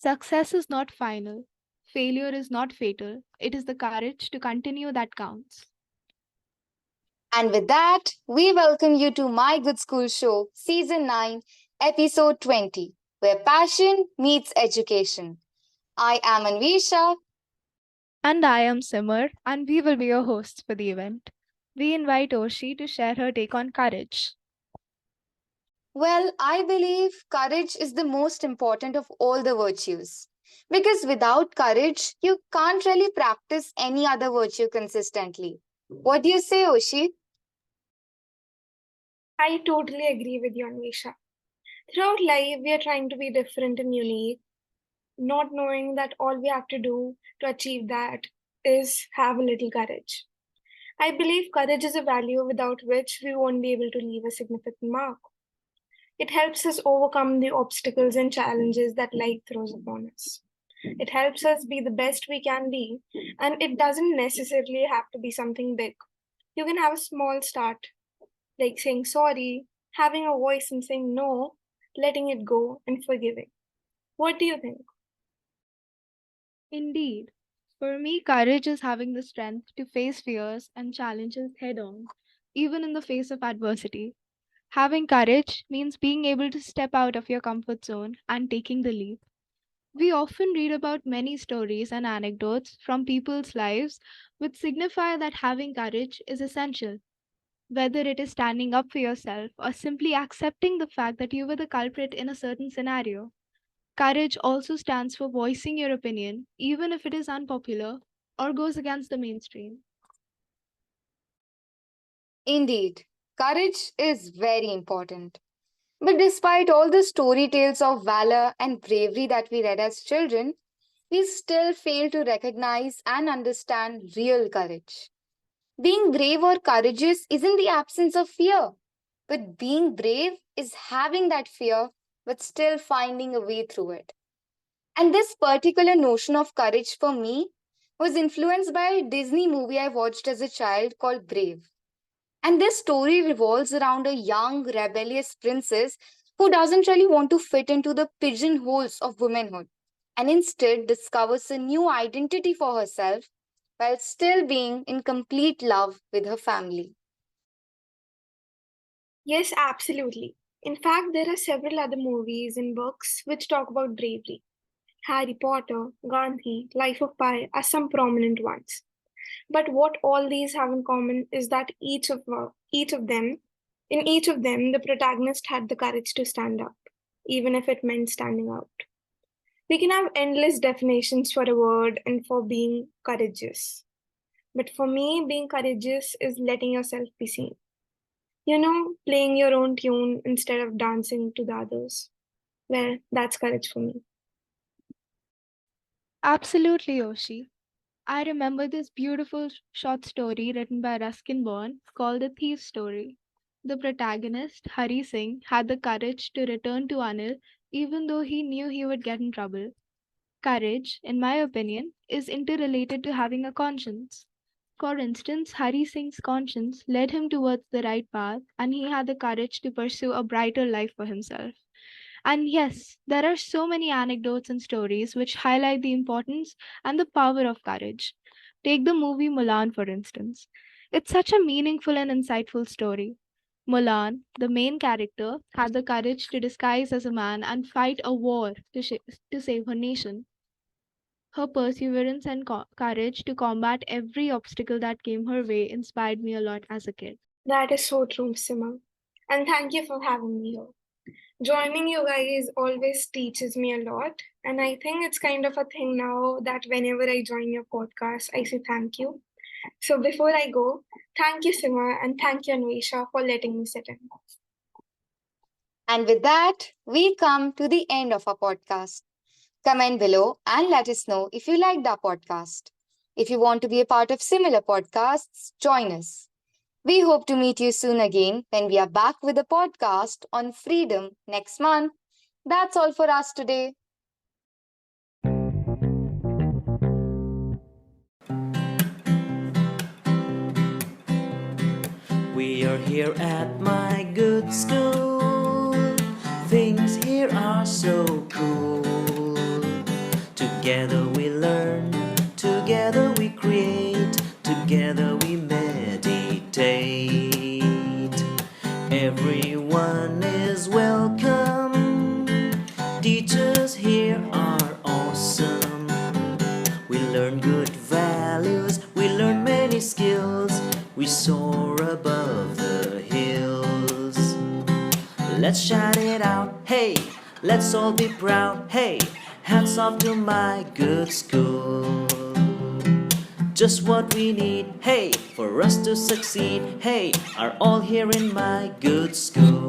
Success is not final. Failure is not fatal. It is the courage to continue that counts. And with that, we welcome you to My Good School Show, Season 9, Episode 20, where passion meets education. I am Anvesha. And I am Simar, and we will be your hosts for the event. We invite Oshi to share her take on courage. Well, I believe courage is the most important of all the virtues. Because without courage, you can't really practice any other virtue consistently. What do you say, Oshi? I totally agree with you, Anvesha. Throughout life, we are trying to be different and unique, not knowing that all we have to do to achieve that is have a little courage. I believe courage is a value without which we won't be able to leave a significant mark. It helps us overcome the obstacles and challenges that life throws upon us. It helps us be the best we can be, and it doesn't necessarily have to be something big. You can have a small start, like saying sorry, having a voice and saying no, letting it go, and forgiving. What do you think? Indeed, for me, courage is having the strength to face fears and challenges head on, even in the face of adversity. Having courage means being able to step out of your comfort zone and taking the leap. We often read about many stories and anecdotes from people's lives which signify that having courage is essential, whether it is standing up for yourself or simply accepting the fact that you were the culprit in a certain scenario. Courage also stands for voicing your opinion, even if it is unpopular or goes against the mainstream. Indeed, courage is very important. But despite all the story tales of valor and bravery that we read as children, we still fail to recognize and understand real courage. Being brave or courageous isn't the absence of fear, but being brave is having that fear but still finding a way through it. And this particular notion of courage for me was influenced by a Disney movie I watched as a child called Brave. And this story revolves around a young, rebellious princess who doesn't really want to fit into the pigeonholes of womanhood and instead discovers a new identity for herself while still being in complete love with her family. Yes, absolutely. In fact, there are several other movies and books which talk about bravery. Harry Potter, Gandhi, Life of Pi are some prominent ones. But what all these have in common is that in each of them, the protagonist had the courage to stand up, even if it meant standing out. We can have endless definitions for a word and for being courageous. But for me, being courageous is letting yourself be seen. Playing your own tune instead of dancing to the others. Well, that's courage for me. Absolutely, Yoshi. I remember this beautiful short story written by Ruskin Bond called The Thief's Story. The protagonist, Hari Singh, had the courage to return to Anil even though he knew he would get in trouble. Courage, in my opinion, is interrelated to having a conscience. For instance, Hari Singh's conscience led him towards the right path, and he had the courage to pursue a brighter life for himself. And yes, there are so many anecdotes and stories which highlight the importance and the power of courage. Take the movie Mulan, for instance. It's such a meaningful and insightful story. Mulan, the main character, had the courage to disguise as a man and fight a war to save her nation. Her perseverance and courage to combat every obstacle that came her way inspired me a lot as a kid. That is so true, Sima. And thank you for having me here. Joining you guys always teaches me a lot. And I think it's kind of a thing now that whenever I join your podcast, I say thank you. So before I go, thank you, Sima, and thank you, Anvesha, for letting me sit in. And with that, we come to the end of our podcast. Comment below and let us know if you liked our podcast. If you want to be a part of similar podcasts, join us. We hope to meet you soon again when we are back with a podcast on freedom next month. That's all for us today. We are here at my good school. Things here are so cool. let's shout it out. Hey, let's all be proud. Hey, hats off to my good school. Just what we need, hey, for us to succeed. Hey, are all here in my good school.